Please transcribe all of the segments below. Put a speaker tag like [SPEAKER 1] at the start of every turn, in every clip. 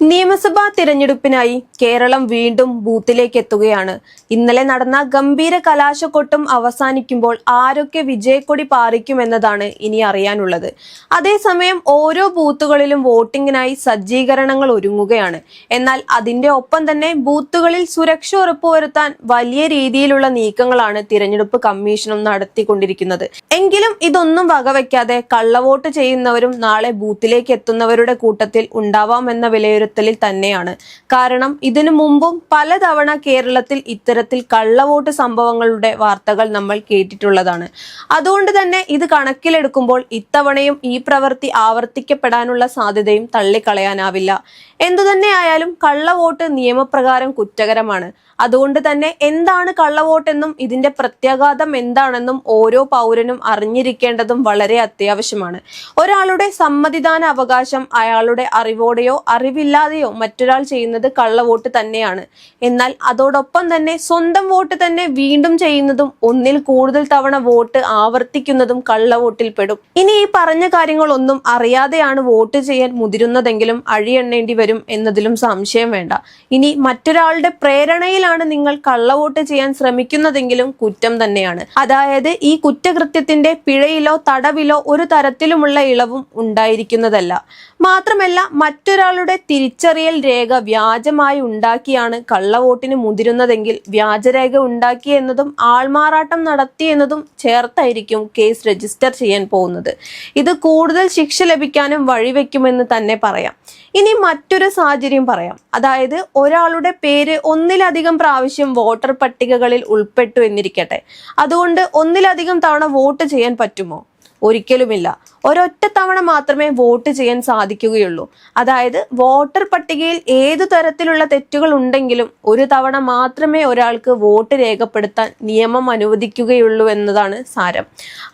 [SPEAKER 1] നിയമസഭാ തിരഞ്ഞെടുപ്പിനായി കേരളം വീണ്ടും ബൂത്തിലേക്ക് എത്തുകയാണ്. ഇന്നലെ നടന്ന ഗംഭീര കലാശക്കൊട്ടും അവസാനിക്കുമ്പോൾ ആരൊക്കെ വിജയക്കൊടി പാറിക്കുമെന്നതാണ് ഇനി അറിയാനുള്ളത്. അതേസമയം ഓരോ ബൂത്തുകളിലും വോട്ടിങ്ങിനായി സജ്ജീകരണങ്ങൾ ഒരുങ്ങുകയാണ്. എന്നാൽ അതിന്റെ ഒപ്പം തന്നെ ബൂത്തുകളിൽ സുരക്ഷ ഉറപ്പുവരുത്താൻ വലിയ രീതിയിലുള്ള നീക്കങ്ങളാണ് തിരഞ്ഞെടുപ്പ് കമ്മീഷനും നടത്തിക്കൊണ്ടിരിക്കുന്നത്. എങ്കിലും ഇതൊന്നും വകവയ്ക്കാതെ കള്ളവോട്ട് ചെയ്യുന്നവരും നാളെ ബൂത്തിലേക്ക് എത്തുന്നവരുടെ കൂട്ടത്തിൽ ഉണ്ടാവാമെന്ന വിലയിരുത്തൽ തന്നെയാണ്. കാരണം ഇതിനു മുമ്പും പലതവണ കേരളത്തിൽ ഇത്തരത്തിൽ കള്ളവോട്ട് സംഭവങ്ങളുടെ വാർത്തകൾ നമ്മൾ കേട്ടിട്ടുള്ളതാണ്. അതുകൊണ്ട് തന്നെ ഇത് കണക്കിലെടുക്കുമ്പോൾ ഇത്തവണയും ഈ പ്രവൃത്തി ആവർത്തിക്കപ്പെടാനുള്ള സാധ്യതയും തള്ളിക്കളയാനാവില്ല. എന്തുതന്നെ ആയാലും കള്ളവോട്ട് നിയമപ്രകാരം കുറ്റകരമാണ്. അതുകൊണ്ട് തന്നെ എന്താണ് കള്ളവോട്ടെന്നും ഇതിന്റെ പ്രത്യാഘാതം എന്താണെന്നും ഓരോ പൗരനും അറിഞ്ഞിരിക്കേണ്ടതും വളരെ അത്യാവശ്യമാണ്. ഒരാളുടെ സമ്മതിദാന അവകാശം അയാളുടെ അറിവോടെയോ അറിവില്ലാതെയോ മറ്റൊരാൾ ചെയ്യുന്നത് കള്ളവോട്ട് തന്നെയാണ്. എന്നാൽ അതോടൊപ്പം തന്നെ സ്വന്തം വോട്ട് തന്നെ വീണ്ടും ചെയ്യുന്നതും ഒന്നിൽ കൂടുതൽ തവണ വോട്ട് ആവർത്തിക്കുന്നതും കള്ളവോട്ടിൽ പെടും. ഇനി ഈ പറഞ്ഞ കാര്യങ്ങളൊന്നും അറിയാതെയാണ് വോട്ട് ചെയ്യാൻ മുതിരുന്നതെങ്കിലും അഴിയെണ്ണേണ്ടി വരും എന്നതിലും സംശയം വേണ്ട. ഇനി മറ്റൊരാളുടെ പ്രേരണയിൽ നിങ്ങൾ കള്ളവോട്ട് ചെയ്യാൻ ശ്രമിക്കുന്നതെങ്കിലും കുറ്റം തന്നെയാണ്. അതായത് ഈ കുറ്റകൃത്യത്തിന്റെ പിഴയിലോ തടവിലോ ഒരു തരത്തിലുമുള്ള ഇളവും ഉണ്ടായിരിക്കുന്നതല്ല. മാത്രമല്ല മറ്റൊരാളുടെ തിരിച്ചറിയൽ രേഖ വ്യാജമായി ഉണ്ടാക്കിയാണ് കള്ളവോട്ടിന് മുതിരുന്നതെങ്കിൽ വ്യാജരേഖ ഉണ്ടാക്കി എന്നതും ആൾമാറാട്ടം നടത്തി എന്നതും ചേർത്തായിരിക്കും കേസ് രജിസ്റ്റർ ചെയ്യാൻ പോകുന്നത്. ഇത് കൂടുതൽ ശിക്ഷ ലഭിക്കാനും വഴിവെക്കുമെന്ന് തന്നെ പറയാം. ഇനി മറ്റൊരു സാഹചര്യം പറയാം. അതായത് ഒരാളുടെ പേര് ഒന്നിലധികം പ്രാവശ്യം വോട്ടർ പട്ടികകളിൽ ഉൾപ്പെട്ടു എന്നിരിക്കട്ടെ. അതുകൊണ്ട് ഒന്നിലധികം തവണ വോട്ട് ചെയ്യാൻ പറ്റുമോ? ഒരിക്കലുമില്ല. ഒരൊറ്റ തവണ മാത്രമേ വോട്ട് ചെയ്യാൻ സാധിക്കുകയുള്ളൂ. അതായത് വോട്ടർ പട്ടികയിൽ ഏതു തരത്തിലുള്ള തെറ്റുകൾ ഉണ്ടെങ്കിലും ഒരു തവണ മാത്രമേ ഒരാൾക്ക് വോട്ട് രേഖപ്പെടുത്താൻ നിയമം അനുവദിക്കുകയുള്ളൂ എന്നതാണ് സാരം.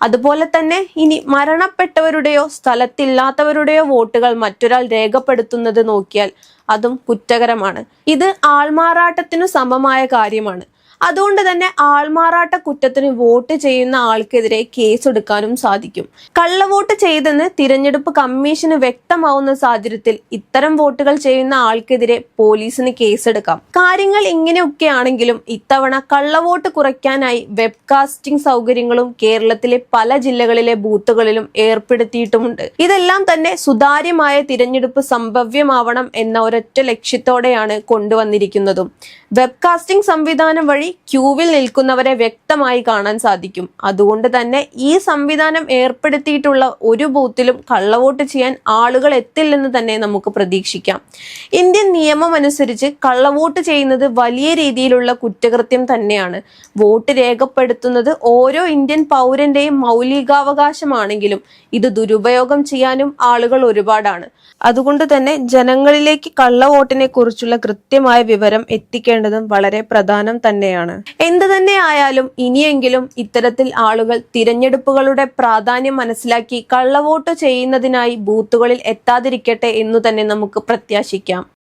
[SPEAKER 1] അതുപോലെ തന്നെ ഇനി മരണപ്പെട്ടവരുടെയോ സ്ഥലത്തില്ലാത്തവരുടെയോ വോട്ടുകൾ മറ്റൊരാൾ രേഖപ്പെടുത്തുന്നത് നോക്കിയാൽ അതും കുറ്റകരമാണ്. ഇത് ആൾമാറാട്ടത്തിനു സമമായ കാര്യമാണ്. അതുകൊണ്ട് തന്നെ ആൾമാറാട്ട കുറ്റത്തിന് വോട്ട് ചെയ്യുന്ന ആൾക്കെതിരെ കേസെടുക്കാനും സാധിക്കും. കള്ളവോട്ട് ചെയ്തെന്ന് തിരഞ്ഞെടുപ്പ് കമ്മീഷന് വ്യക്തമാവുന്ന സാഹചര്യത്തിൽ ഇത്തരം വോട്ടുകൾ ചെയ്യുന്ന ആൾക്കെതിരെ പോലീസിന് കേസെടുക്കാം. കാര്യങ്ങൾ ഇങ്ങനെയൊക്കെയാണെങ്കിലും ഇത്തവണ കള്ളവോട്ട് കുറയ്ക്കാനായി വെബ്കാസ്റ്റിംഗ് സൗകര്യങ്ങളും കേരളത്തിലെ പല ജില്ലകളിലെ ബൂത്തുകളിലും ഏർപ്പെടുത്തിയിട്ടുമുണ്ട്. ഇതെല്ലാം തന്നെ സുതാര്യമായ തിരഞ്ഞെടുപ്പ് സംഭവ്യമാവണം എന്ന ഒരൊറ്റ ലക്ഷ്യത്തോടെയാണ് കൊണ്ടുവന്നിരിക്കുന്നതും. വെബ്കാസ്റ്റിംഗ് സംവിധാനം വഴി ക്യൂവിൽ നിൽക്കുന്നവരെ വ്യക്തമായി കാണാൻ സാധിക്കും. അതുകൊണ്ട് തന്നെ ഈ സംവിധാനം ഏർപ്പെടുത്തിയിട്ടുള്ള ഒരു ബൂത്തിലും കള്ളവോട്ട് ചെയ്യാൻ ആളുകൾ എത്തില്ലെന്ന് തന്നെ നമുക്ക് പ്രതീക്ഷിക്കാം. ഇന്ത്യൻ നിയമം അനുസരിച്ച് കള്ളവോട്ട് ചെയ്യുന്നത് വലിയ രീതിയിലുള്ള കുറ്റകൃത്യം തന്നെയാണ്. വോട്ട് രേഖപ്പെടുത്തുന്നത് ഓരോ ഇന്ത്യൻ പൗരന്റെയും മൗലികാവകാശമാണെങ്കിലും ഇത് ദുരുപയോഗം ചെയ്യാനും ആളുകൾ ഒരുപാടാണ്. അതുകൊണ്ട് തന്നെ ജനങ്ങളിലേക്ക് കള്ളവോട്ടിനെ കുറിച്ചുള്ള കൃത്യമായ വിവരം എത്തിക്കേണ്ടതും വളരെ പ്രധാനം തന്നെയാണ്. എന്തു തന്നെ ആയാലും ഇനിയെങ്കിലും ഇത്തരത്തിൽ ആളുകൾ തിരഞ്ഞെടുപ്പുകളുടെ പ്രാധാന്യം മനസ്സിലാക്കി കള്ളവോട്ട് ചെയ്യുന്നതിനായി ബൂത്തുകളിൽ എത്താതിരിക്കട്ടെ എന്നു തന്നെ നമുക്ക് പ്രത്യാശിക്കാം.